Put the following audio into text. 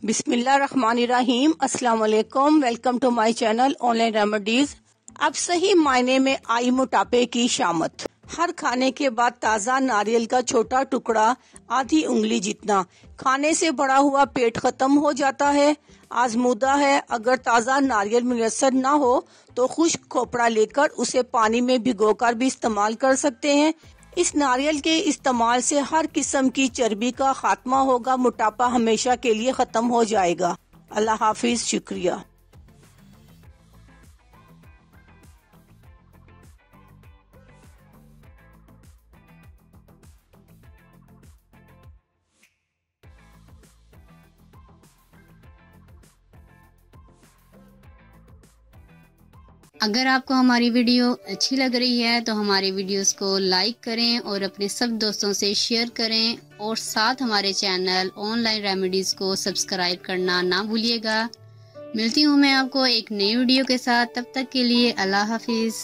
बिस्मिल्लाहिर्रहमानिर्रहीम। अस्सलाम वालेकुम। Welcome to my channel online remedies. अब सही मायने में आई मोटापे की शामत। हर खाने के बाद ताज़ा नारियल का छोटा टुकड़ा आधी उंगली जितना खाने से बढ़ा हुआ पेट खत्म हो जाता है। आजमूदा है। अगर ताज़ा नारियल मुयस्सर ना हो तो खुश्क खोपड़ा लेकर उसे पानी में भिगोकर भी इस्तेमाल कर सकते हैं। इस नारियल के इस्तेमाल से हर किस्म की चर्बी का खात्मा होगा। मोटापा हमेशा के लिए खत्म हो जाएगा। अल्लाह हाफिज। शुक्रिया। अगर आपको हमारी वीडियो अच्छी लग रही है तो हमारे वीडियोस को लाइक करें और अपने सब दोस्तों से शेयर करें और साथ हमारे चैनल ऑनलाइन रेमेडीज़ को सब्सक्राइब करना ना भूलिएगा। मिलती हूँ मैं आपको एक नई वीडियो के साथ। तब तक के लिए अल्लाह हाफिज़।